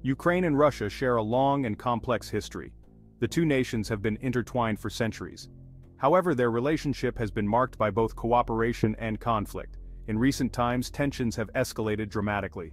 Ukraine and Russia share a long and complex history. The two nations have been intertwined for centuries. However, their relationship has been marked by both cooperation and conflict. In recent times, tensions have escalated dramatically.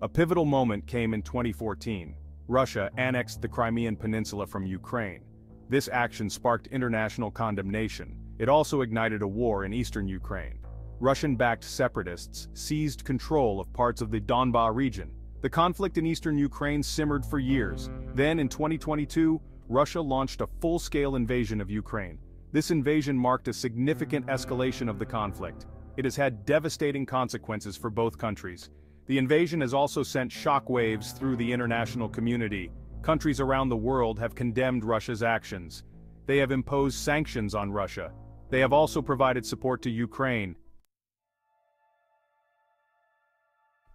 A pivotal moment came in 2014. Russia annexed the Crimean Peninsula from Ukraine. This action sparked international condemnation. It also ignited a war in eastern Ukraine. Russian-backed separatists seized control of parts of the Donbas region. The conflict in eastern Ukraine simmered for years. Then, in 2022, Russia launched a full-scale invasion of Ukraine. This invasion marked a significant escalation of the conflict. It has had devastating consequences for both countries. The invasion has also sent shockwaves through the international community. Countries around the world have condemned Russia's actions. They have imposed sanctions on Russia. They have also provided support to Ukraine.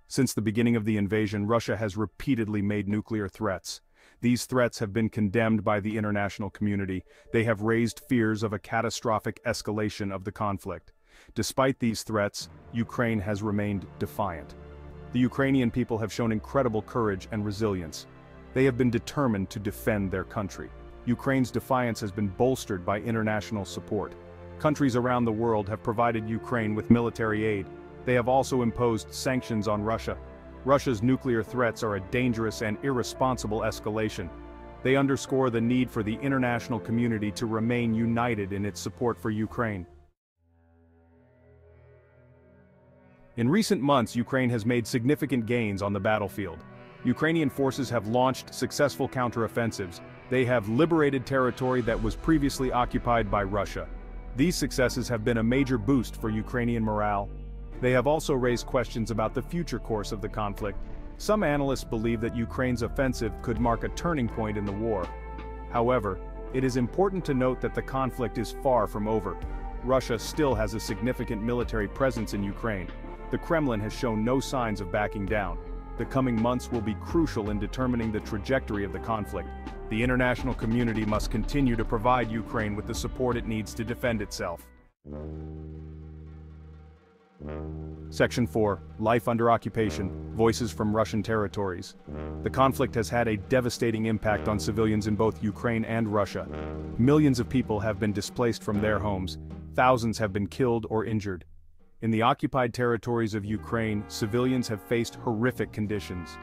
Since the beginning of the invasion, Russia has repeatedly made nuclear threats. These threats have been condemned by the international community. They have raised fears of a catastrophic escalation of the conflict. Despite these threats, Ukraine has remained defiant. The Ukrainian people have shown incredible courage and resilience. They have been determined to defend their country. Ukraine's defiance has been bolstered by international support. Countries around the world have provided Ukraine with military aid. They have also imposed sanctions on Russia. Russia's nuclear threats are a dangerous and irresponsible escalation. They underscore the need for the international community to remain united in its support for Ukraine. In recent months, Ukraine has made significant gains on the battlefield. Ukrainian forces have launched successful counteroffensives. They have liberated territory that was previously occupied by Russia. These successes have been a major boost for Ukrainian morale. They have also raised questions about the future course of the conflict. Some analysts believe that Ukraine's offensive could mark a turning point in the war. However, it is important to note that the conflict is far from over. Russia still has a significant military presence in Ukraine. The Kremlin has shown no signs of backing down. The coming months will be crucial in determining the trajectory of the conflict. The international community must continue to provide Ukraine with the support it needs to defend itself. Section 4. Life under occupation. Voices from Russian territories. The conflict has had a devastating impact on civilians in both Ukraine and Russia. Millions of people have been displaced from their homes. Thousands have been killed or injured. In the occupied territories of Ukraine, civilians have faced horrific conditions.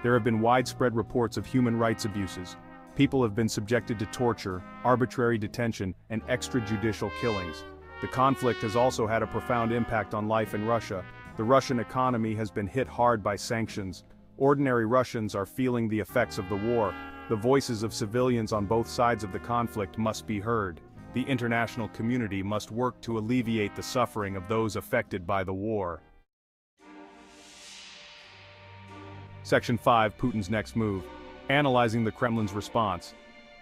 There have been widespread reports of human rights abuses. People have been subjected to torture, arbitrary detention, and extrajudicial killings. The conflict has also had a profound impact on life in Russia. The Russian economy has been hit hard by sanctions. Ordinary Russians are feeling the effects of the war. The voices of civilians on both sides of the conflict must be heard. The international community must work to alleviate the suffering of those affected by the war. Section 5. Putin's next move. Analyzing the Kremlin's response.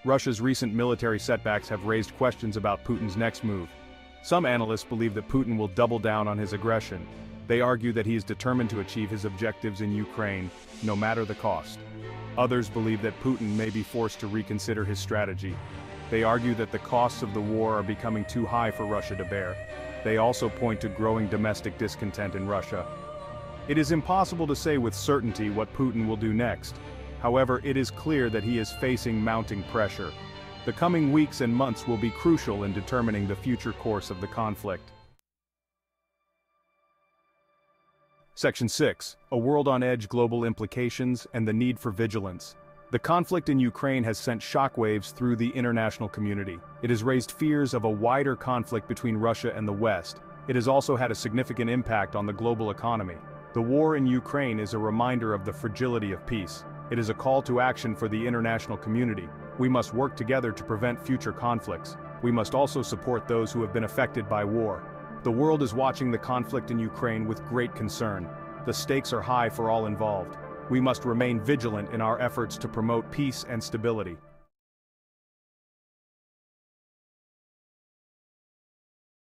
Russia's recent military setbacks have raised questions about Putin's next move. Some analysts believe that Putin will double down on his aggression. They argue that he is determined to achieve his objectives in Ukraine, no matter the cost. Others believe that Putin may be forced to reconsider his strategy. They argue that the costs of the war are becoming too high for Russia to bear. They also point to growing domestic discontent in Russia. It is impossible to say with certainty what Putin will do next. However, it is clear that he is facing mounting pressure. The coming weeks and months will be crucial in determining the future course of the conflict. Section 6. A world on edge: global implications and the need for vigilance. The conflict in Ukraine has sent shockwaves through the international community. It has raised fears of a wider conflict between Russia and the West. It has also had a significant impact on the global economy. The war in Ukraine is a reminder of the fragility of peace. It is a call to action for the international community. We must work together to prevent future conflicts. We must also support those who have been affected by war. The world is watching the conflict in Ukraine with great concern. The stakes are high for all involved. We must remain vigilant in our efforts to promote peace and stability.